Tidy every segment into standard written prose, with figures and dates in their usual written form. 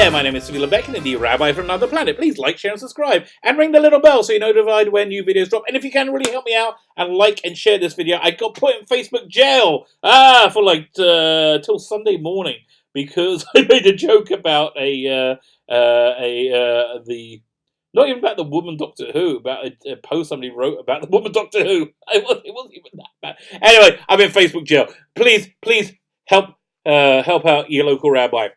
there, my name is Suvila Beck, and the Rabbi from Another Planet. Please like, share, and subscribe, and ring the little bell so you're notified when new videos drop. And if you can, really help me out and like and share this video. I got put in Facebook jail for like till Sunday morning because I made a joke about not even about the woman Doctor Who, about a post somebody wrote about the woman Doctor Who. It wasn't even that bad. Anyway, I'm in Facebook jail. Please help out your local rabbi.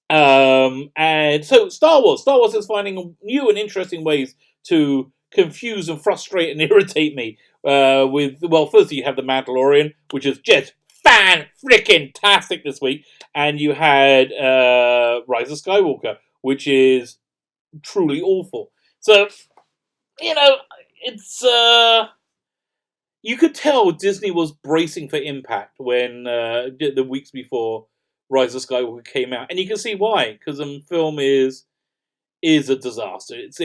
And so Star Wars is finding new and interesting ways to confuse and frustrate and irritate me. Firstly you have The Mandalorian, which is just fan-frickin-tastic this week, and you had Rise of Skywalker, which is truly awful. So, it's you could tell Disney was bracing for impact when the weeks before Rise of Skywalker came out, and you can see why, because the film is a disaster. It's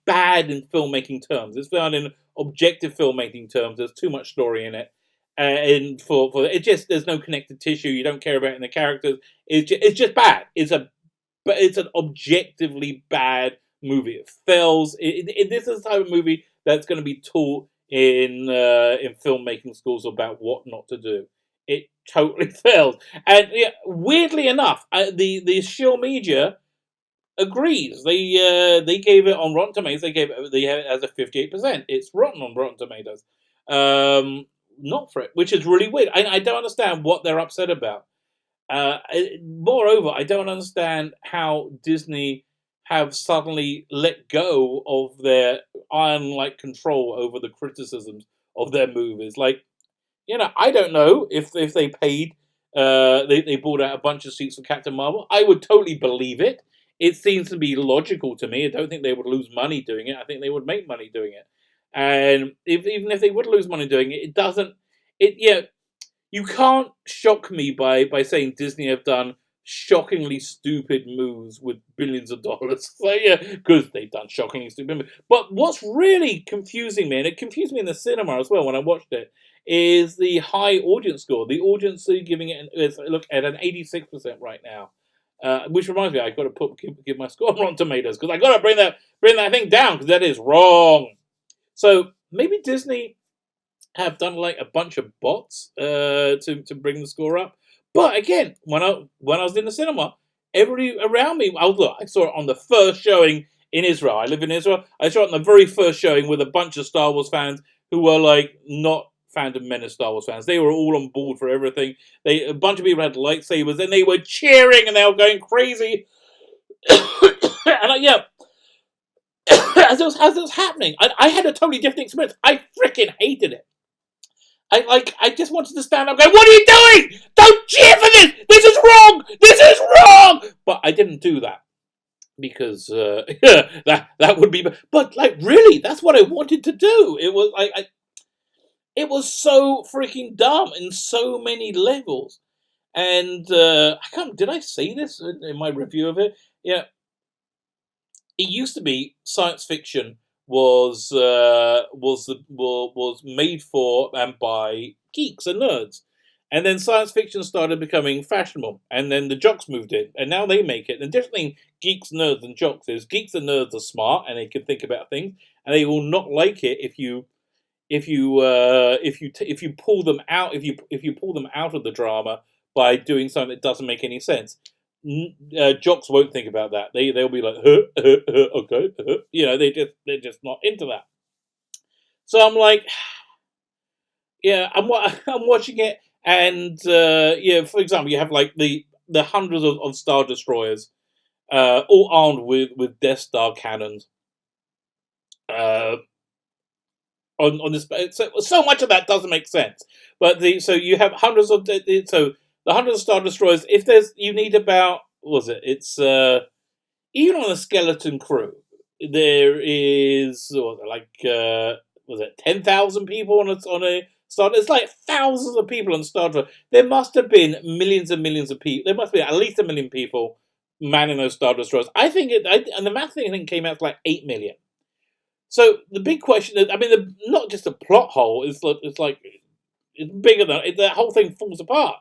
bad in filmmaking terms. It's bad in objective filmmaking terms. There's too much story in it, and for it just there's no connective tissue. You don't care about it in the characters. It's just bad. It's an objectively bad movie. It fails. This is the type of movie that's going to be taught in filmmaking schools about what not to do. It totally failed, and weirdly enough, the Shield media agrees. They gave it on Rotten Tomatoes. They have it as a 58%. It's rotten on Rotten Tomatoes. Not for it, which is really weird. I don't understand what they're upset about. Moreover, I don't understand how Disney have suddenly let go of their iron-like control over the criticisms of their movies. Like, I don't know if they paid, they bought out a bunch of seats for Captain Marvel. I would totally believe it. It seems to be logical to me. I don't think they would lose money doing it. I think they would make money doing it. And even if they would lose money doing it, you can't shock me by saying Disney have done shockingly stupid moves with billions of dollars. So because they've done shockingly stupid moves. But what's really confusing me, and it confused me in the cinema as well when I watched it, is the high audience score. The audience are giving it at an 86% right now. Which reminds me, I've got to give my score on Rotten Tomatoes, because I've got to bring that thing down, because that is wrong. So maybe Disney have done like a bunch of bots to bring the score up. But again, when I was in the cinema, everybody around me, I saw it on the first showing in Israel. I live in Israel. I saw it on the very first showing with a bunch of Star Wars fans who were like not Phantom Menace Star Wars fans. They were all on board for everything. A bunch of people had lightsabers, and they were cheering, and they were going crazy. And as it was happening, I had a totally different experience. I freaking hated it. I just wanted to stand up and go, "What are you doing? Don't cheer for this! This is wrong! This is wrong!" But I didn't do that, because that would be. But really, that's what I wanted to do. It was it was so freaking dumb in so many levels. And did I say this in my review of it? Yeah. It used to be science fiction was made for and by geeks and nerds. And then science fiction started becoming fashionable, and then the jocks moved in, and now they make it. And the difference between geeks, nerds, and jocks is geeks and nerds are smart, and they can think about things, and they will not like it if you pull them out of the drama by doing something that doesn't make any sense. Jocks won't think about that. They'll be like, okay, they're just not into that. So I'm like, I'm watching it, and for example, you have like the hundreds of Star Destroyers, all armed with Death Star cannons. On this, so much of that doesn't make sense. But so you have hundreds of the hundreds of Star Destroyers. If you need about, it's even on a skeleton crew, there is 10,000 people on a Star. It's like thousands of people on Star Trek. There must have been millions and millions of people. There must be at least 1 million people manning those Star Destroyers. And the math thing I think came out to like 8 million. So the big question is, not just a plot hole. It's bigger than that whole thing falls apart.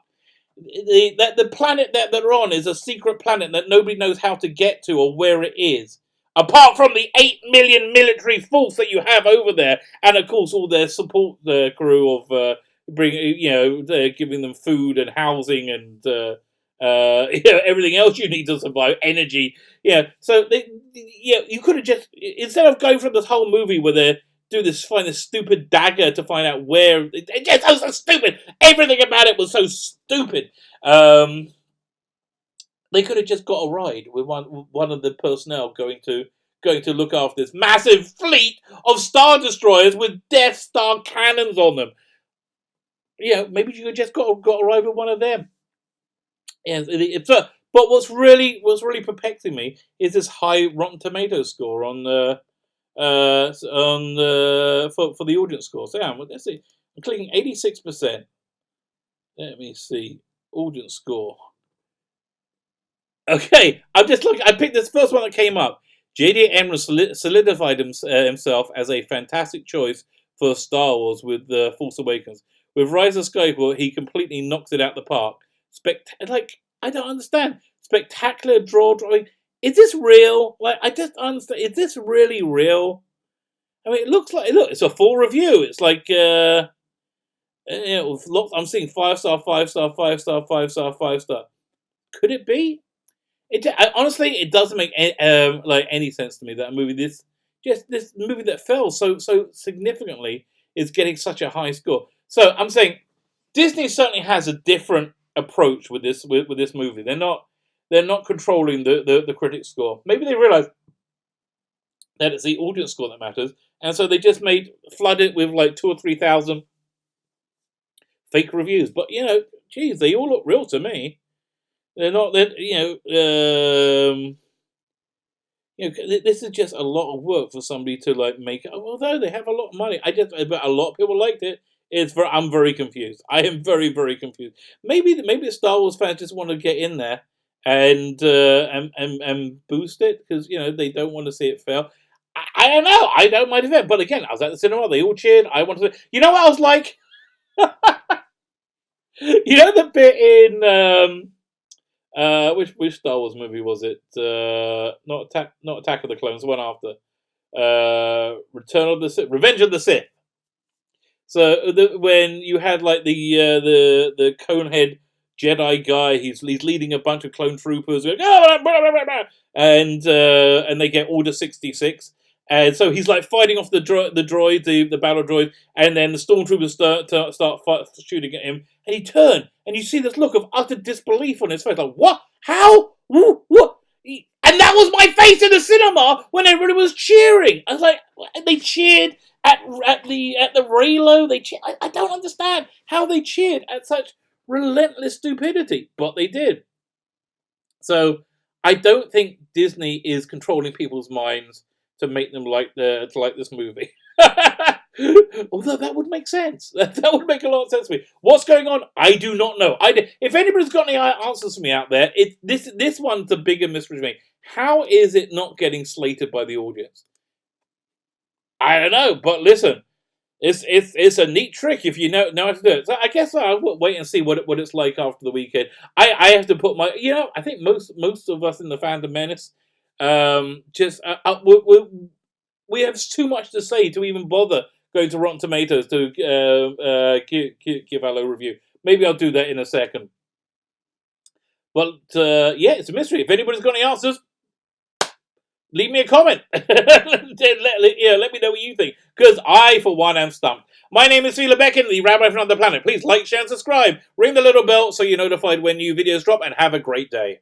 the planet that they're on is a secret planet that nobody knows how to get to or where it is. Apart from the 8 million military force that you have over there, and of course all their support crew of giving them food and housing and everything else you need to survive, energy. So you could have just, instead of going through this whole movie where they find this stupid dagger to find out where. It just was so stupid. Everything about it was so stupid. They could have just got a ride with one of the personnel going to look after this massive fleet of Star Destroyers with Death Star cannons on them. Maybe you could just got a ride with one of them. But what's really perplexing me is this high Rotten Tomatoes score on for the audience score. So let's see. I'm clicking 86%. Let me see. Audience score. Okay, I'm just looking. I picked this first one that came up. J.D. Abrams solidified himself as a fantastic choice for Star Wars with The Force Awakens. With Rise of Skywalker, he completely knocks it out the park. I don't understand. Spectacular drawing. Is this real? I just understand. Is this really real? I mean, it looks like it's a full review. It's like I'm seeing 5-star, 5-star, 5-star, 5-star, 5-star. Could it be? Honestly, it doesn't make any sense to me that a movie this movie that fell so significantly is getting such a high score. So I'm saying Disney certainly has a different approach with this movie. They're not controlling the critic score. Maybe they realize that it's the audience score that matters, and so they just flood it with like 2,000 or 3,000 fake reviews. But geez, they all look real to me. They're not. This is just a lot of work for somebody to make it. Although they have a lot of money, but a lot of people liked it. I'm very confused. I am very, very confused. Maybe the Star Wars fans just want to get in there and boost it because they don't want to see it fail. I don't know. I don't mind it, but again, I was at the cinema. They all cheered. I wanted to. You know what I was like? The bit in which Star Wars movie was it? Not Attack of the Clones. The one after Return of the Sith, Revenge of the Sith. So when you had the Conehead Jedi guy, he's leading a bunch of clone troopers, and they get Order 66, and so he's fighting off the droid, the battle droid, and then the stormtroopers start shooting at him, and he turned, and you see this look of utter disbelief on his face, like what? How? What? And that was my face in the cinema when everybody was cheering. I was like, they cheered at the Raylo. I don't understand how they cheered at such relentless stupidity, but they did. So I don't think Disney is controlling people's minds to make them like this movie. Although that would make sense. That would make a lot of sense to me. What's going on? I do not know. If anybody's got any answers for me out there, this one's a bigger mystery to me. How is it not getting slated by the audience? I don't know, but listen, it's a neat trick if you know how to do it. So I guess I'll wait and see what it's like after the weekend. I have to put my, I think most of us in the Fandom Menace, we have too much to say to even bother going to Rotten Tomatoes to give our low review. Maybe I'll do that in a second. But it's a mystery. If anybody's got any answers, leave me a comment. let me know what you think. Because I, for one, am stumped. My name is Fila Beckin, the Rabbi from another planet. Please like, share, and subscribe. Ring the little bell so you're notified when new videos drop, and have a great day.